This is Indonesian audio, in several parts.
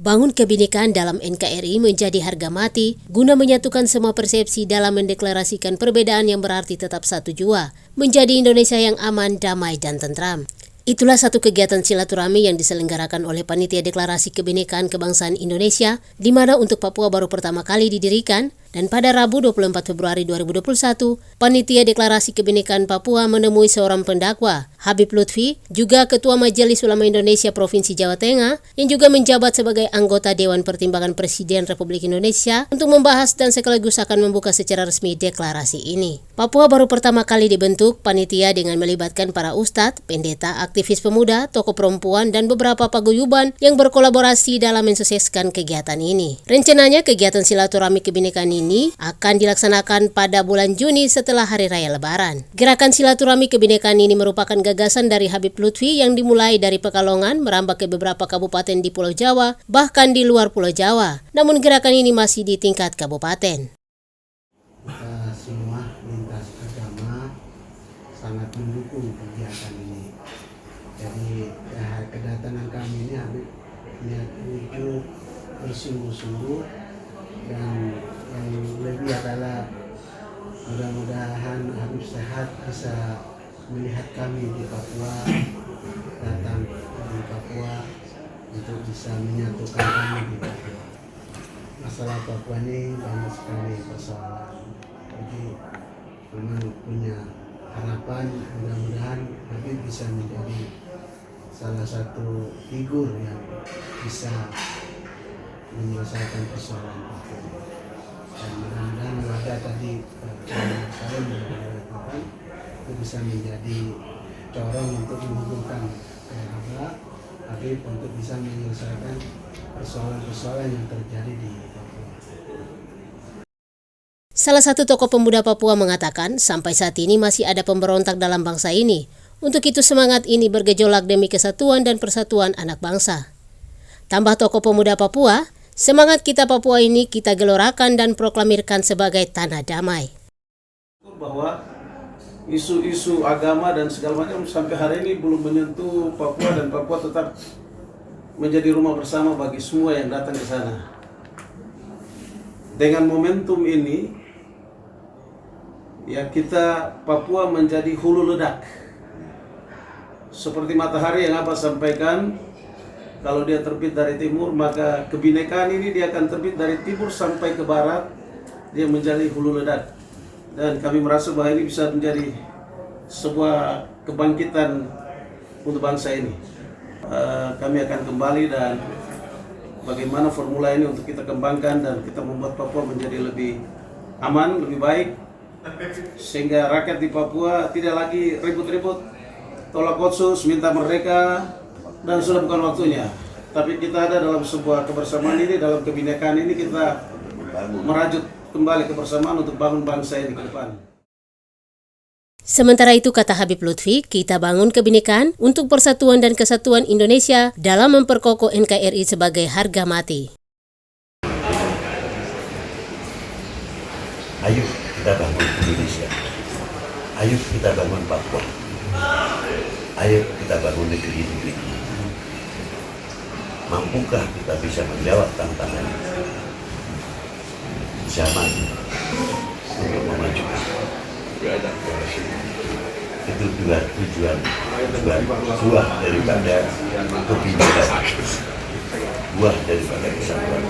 Bangun kebinekaan dalam NKRI menjadi harga mati guna menyatukan semua persepsi dalam mendeklarasikan perbedaan yang berarti tetap satu jua, menjadi Indonesia yang aman, damai, dan tentram. Itulah satu kegiatan silaturahmi yang diselenggarakan oleh Panitia Deklarasi Kebinekaan Kebangsaan Indonesia, di mana untuk Papua baru pertama kali didirikan, dan pada Rabu 24 Februari 2021, Panitia Deklarasi Kebinekaan Papua menemui seorang pendakwa, Habib Lutfi, juga Ketua Majelis Ulama Indonesia Provinsi Jawa Tengah, yang juga menjabat sebagai anggota Dewan Pertimbangan Presiden Republik Indonesia untuk membahas dan sekaligus akan membuka secara resmi deklarasi ini. Papua baru pertama kali dibentuk panitia dengan melibatkan para ustadz, pendeta, aktivis pemuda, tokoh perempuan, dan beberapa paguyuban yang berkolaborasi dalam mensukseskan kegiatan ini. Rencananya kegiatan silaturahmi kebinekaan ini akan dilaksanakan pada bulan Juni setelah Hari Raya Lebaran. Gerakan silaturahmi kebinekaan ini merupakan gagasan dari Habib Lutfi yang dimulai dari Pekalongan merambah ke beberapa kabupaten di Pulau Jawa, bahkan di luar Pulau Jawa. Namun gerakan ini masih di tingkat kabupaten. Semua lintas agama sangat mendukung kegiatan ini. Jadi kedatangan kami ini Habib niat itu bersungguh-sungguh, dan yang lebih adalah mudah-mudahan Habib sehat bisa melihat kami di Papua, datang di Papua untuk bisa menyatukan kami di Papua. Masalah Papua ini banyak sekali persoalan. Jadi memang punya harapan mudah-mudahan Habib bisa menjadi salah satu figur yang bisa menyelesaikan persoalan Papua. Dan mudah-mudahan warga tadi saya mengatakan itu bisa menjadi corong untuk menghubungkan keluarga Habib untuk bisa menyelesaikan persoalan-persoalan yang terjadi di Papua. Salah satu tokoh pemuda Papua mengatakan sampai saat ini masih ada pemberontak dalam bangsa ini. Untuk itu semangat ini bergejolak demi kesatuan dan persatuan anak bangsa. Tambah tokoh pemuda Papua, semangat kita Papua ini kita gelorakan dan proklamirkan sebagai tanah damai. Bahwa isu-isu agama dan segala macam sampai hari ini belum menyentuh Papua, dan Papua tetap menjadi rumah bersama bagi semua yang datang ke sana. Dengan momentum ini, ya kita Papua menjadi hulu ledak. Seperti matahari yang Abah sampaikan, kalau dia terbit dari timur, maka kebinekaan ini dia akan terbit dari timur sampai ke barat, dia menjadi hulu ledak. Dan kami merasa bahwa ini bisa menjadi sebuah kebangkitan untuk bangsa ini. Kami akan kembali dan bagaimana formula ini untuk kita kembangkan dan kita membuat Papua menjadi lebih aman, lebih baik, sehingga rakyat di Papua tidak lagi ribut-ribut, tolak otsus, minta merdeka, dan sudah bukan waktunya. Tapi kita ada dalam sebuah kebersamaan ini, dalam kebinekaan ini kita merajut kembali kebersamaan untuk bangun bangsa ini ke depan. Sementara itu kata Habib Lutfi, kita bangun kebinekaan untuk persatuan dan kesatuan Indonesia dalam memperkokoh NKRI sebagai harga mati. Ayo kita bangun Indonesia. Ayo kita bangun Papua. Ayo kita bangun negeri-negeri. Mampukah kita bisa menjawab tantangan zaman untuk memajukan? Itu dua tujuan buah daripada kebinekaan, buah daripada kesatuan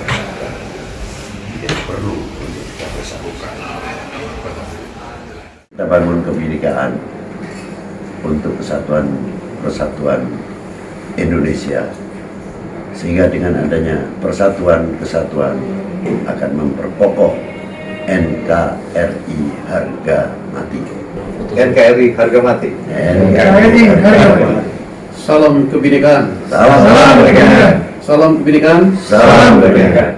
yang perlu untuk kita bersatukan. Kita bangun kebinekaan untuk persatuan Indonesia, sehingga dengan adanya persatuan-kesatuan akan memperkokoh NKRI harga mati. NKRI harga mati. NKRI harga mati. Salam kebinekaan. Salam kebinekaan. Salam kebinekaan. Salam kebinekaan.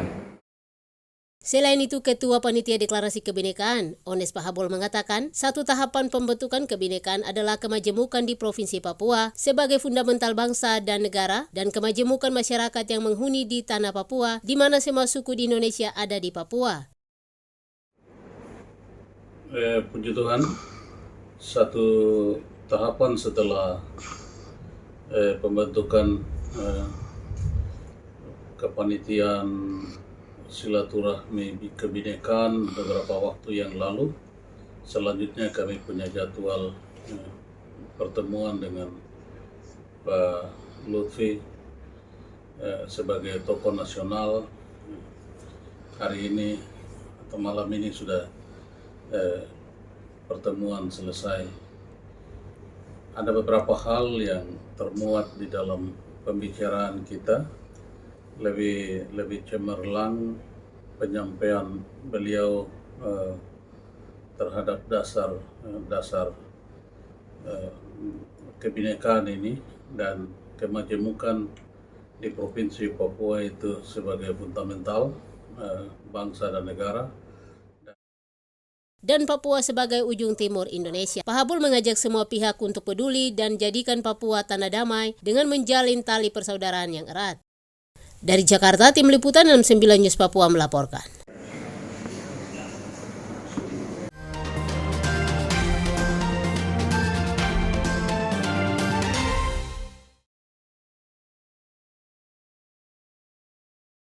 Selain itu, Ketua Panitia Deklarasi Kebinekaan, Ones Pahabol mengatakan, satu tahapan pembentukan kebinekaan adalah kemajemukan di Provinsi Papua sebagai fundamental bangsa dan negara, dan kemajemukan masyarakat yang menghuni di tanah Papua, di mana semua suku di Indonesia ada di Papua. Puji Tuhan, satu tahapan setelah pembentukan kepanitiaan silaturahmi kebinekaan beberapa waktu yang lalu. Selanjutnya kami punya jadwal pertemuan dengan Pak Lutfi sebagai tokoh nasional. Hari ini atau malam ini sudah pertemuan selesai. Ada beberapa hal yang termuat di dalam pembicaraan kita, lebih cemerlang penyampaian beliau terhadap dasar kebinekaan ini dan kemajemukan di Provinsi Papua itu sebagai fundamental bangsa dan negara. Dan Papua sebagai ujung timur Indonesia. Pak Habul mengajak semua pihak untuk peduli dan jadikan Papua tanah damai dengan menjalin tali persaudaraan yang erat. Dari Jakarta, Tim Liputan 69 News Papua melaporkan.